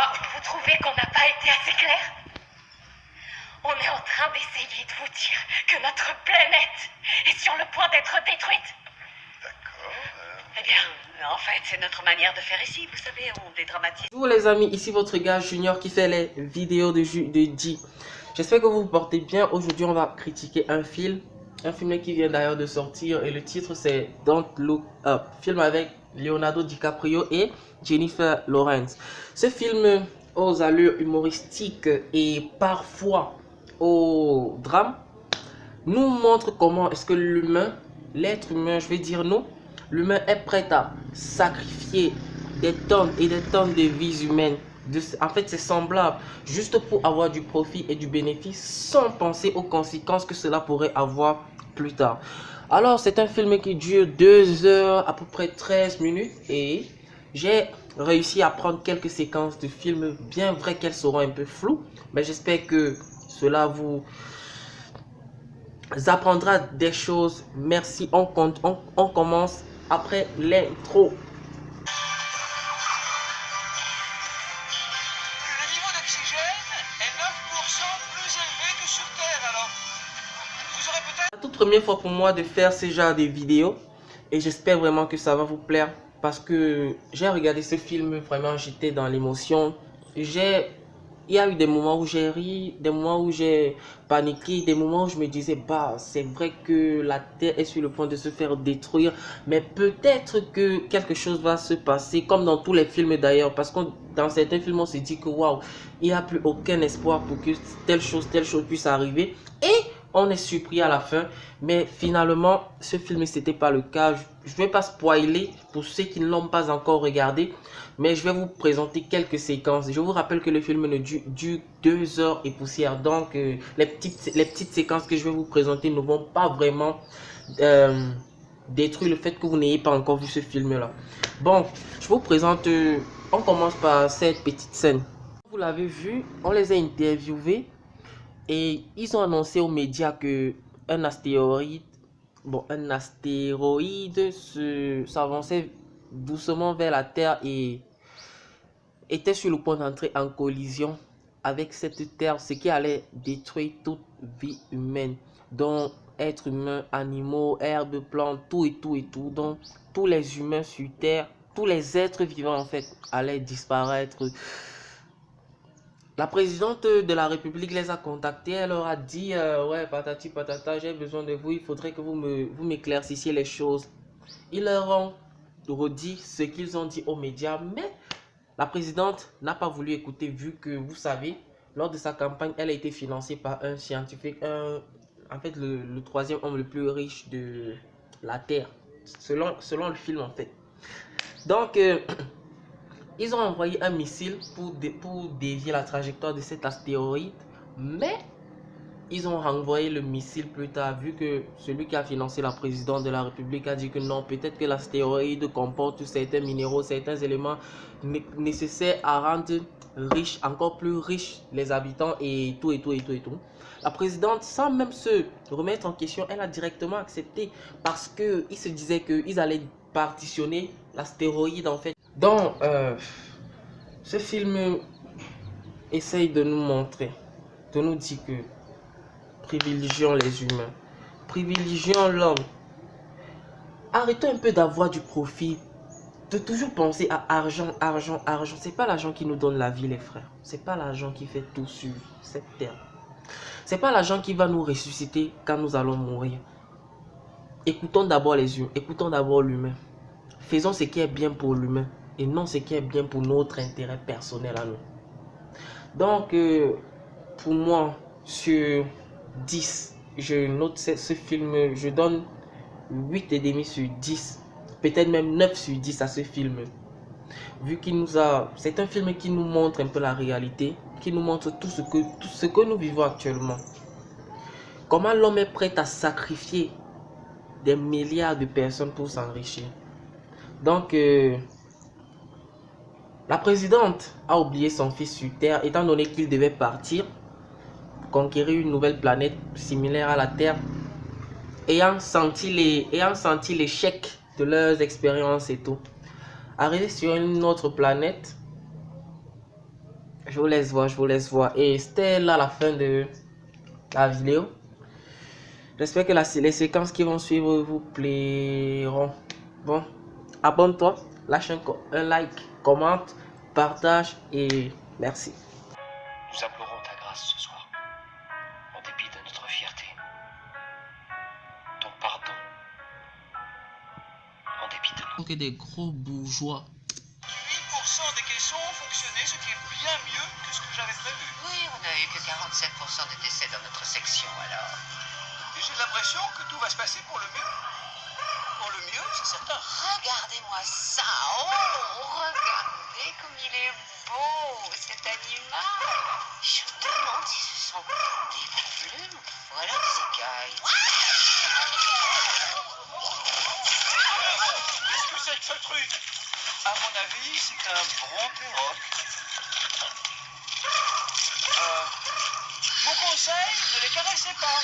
Vous trouvez qu'on n'a pas été assez clair? On est en train d'essayer de vous dire que notre planète est sur le point d'être détruite. D'accord. Eh bien, en fait, c'est notre manière de faire ici, vous savez, on dédramatise. Bonjour les amis, ici votre gars Junior qui fait les vidéos de G. J'espère que vous vous portez bien. Aujourd'hui on va critiquer un film qui vient d'ailleurs de sortir et le titre c'est Don't Look Up. Film avec Leonardo DiCaprio et Jennifer Lawrence. Ce film aux allures humoristiques et parfois au drame nous montre comment est-ce que l'être humain, je vais dire nous, l'humain est prêt à sacrifier des tonnes et des tonnes de vies humaines. En fait, c'est semblable, juste pour avoir du profit et du bénéfice sans penser aux conséquences que cela pourrait avoir plus tard. Alors, c'est un film qui dure 2 heures, à peu près 13 minutes et j'ai réussi à prendre quelques séquences de film, bien vrai qu'elles seront un peu floues, mais j'espère que cela vous apprendra des choses. Merci, on commence après l'intro. Le niveau d'oxygène est 9% plus élevé que sur Terre, alors vous aurez peut-être... La toute première fois pour moi de faire ce genre de vidéos et j'espère vraiment que ça va vous plaire parce que j'ai regardé ce film, vraiment j'étais dans l'émotion. Il y a eu des moments où j'ai ri, des moments où j'ai paniqué, des moments où je me disais, bah, c'est vrai que la Terre est sur le point de se faire détruire, mais peut-être que quelque chose va se passer, comme dans tous les films d'ailleurs, parce que dans certains films, on se dit que, waouh, il n'y a plus aucun espoir pour que telle chose puisse arriver, et on est surpris à la fin, mais finalement, ce film, c'était pas le cas. Je vais pas spoiler pour ceux qui ne l'ont pas encore regardé, mais je vais vous présenter quelques séquences. Je vous rappelle que le film ne dure 2 heures et poussière, donc les petites séquences que je vais vous présenter ne vont pas vraiment détruire le fait que vous n'ayez pas encore vu ce film-là. Bon, je vous présente, on commence par cette petite scène. Vous l'avez vu, on les a interviewés. Et ils ont annoncé aux médias que un astéroïde s'avançait doucement vers la Terre et était sur le point d'entrer en collision avec cette Terre, ce qui allait détruire toute vie humaine, dont êtres humains, animaux, herbes, plantes, tout et tout et tout. Donc tous les humains sur Terre, tous les êtres vivants en fait allaient disparaître. La présidente de la République les a contactés, elle leur a dit ouais, patati patata, j'ai besoin de vous, il faudrait que vous m'éclaircissiez les choses. Ils leur ont redit ce qu'ils ont dit aux médias, mais la présidente n'a pas voulu écouter vu que, vous savez, lors de sa campagne, elle a été financée par un scientifique, en fait le troisième homme le plus riche de la Terre, selon le film en fait. Donc, ils ont envoyé un missile pour dévier la trajectoire de cet astéroïde, mais ils ont renvoyé le missile plus tard, vu que celui qui a financé la présidente de la République a dit que non, peut-être que l'astéroïde comporte certains minéraux, certains éléments nécessaires à rendre riches, encore plus riches les habitants et tout et tout et tout et tout. La présidente, sans même se remettre en question, elle a directement accepté parce qu'ils se disaient qu'ils allaient partitionner l'astéroïde en fait. Donc, ce film essaye de nous montrer, de nous dire que privilégions les humains, privilégions l'homme. Arrêtons un peu d'avoir du profit, de toujours penser à argent, argent, argent. C'est pas l'argent qui nous donne la vie, les frères. C'est pas l'argent qui fait tout sur cette terre. C'est pas l'argent qui va nous ressusciter quand nous allons mourir. Écoutons d'abord les humains, écoutons d'abord l'humain. Faisons ce qui est bien pour l'humain et non ce qui est bien pour notre intérêt personnel à nous. Donc, pour moi, sur 10, je note ce film, je donne 8,5 sur 10, peut-être même 9 sur 10 à ce film. Vu qu'il nous a... C'est un film qui nous montre un peu la réalité, qui nous montre tout ce que nous vivons actuellement. Comment l'homme est prêt à sacrifier des milliards de personnes pour s'enrichir. Donc, la présidente a oublié son fils sur Terre, étant donné qu'il devait partir, conquérir une nouvelle planète similaire à la Terre, ayant senti l'échec de leurs expériences et tout. Arrivé sur une autre planète, Je vous laisse voir, je vous laisse voir. Et c'était là la fin de la vidéo. J'espère que les séquences qui vont suivre vous plairont. Bon, abonne-toi, lâche un like, commente, partage et merci. Nous implorons ta grâce ce soir, en dépit de notre fierté. Ton pardon, en dépit de nous. Que des gros bourgeois. 8% des caissons ont fonctionné, ce qui est bien mieux que ce que j'avais prévu. Oui, on n'a eu que 47% de décès dans notre section, alors. Et j'ai l'impression que tout va se passer pour le mieux. Pour le mieux, c'est certain. Regardez-moi ça. Oh, regardez comme il est beau, cet animal. Je me demande si ce sont des plumes ou alors des écailles. Qu'est-ce que c'est que ce truc? À mon avis, c'est un brontéroc. Mon conseil, ne les caressez pas.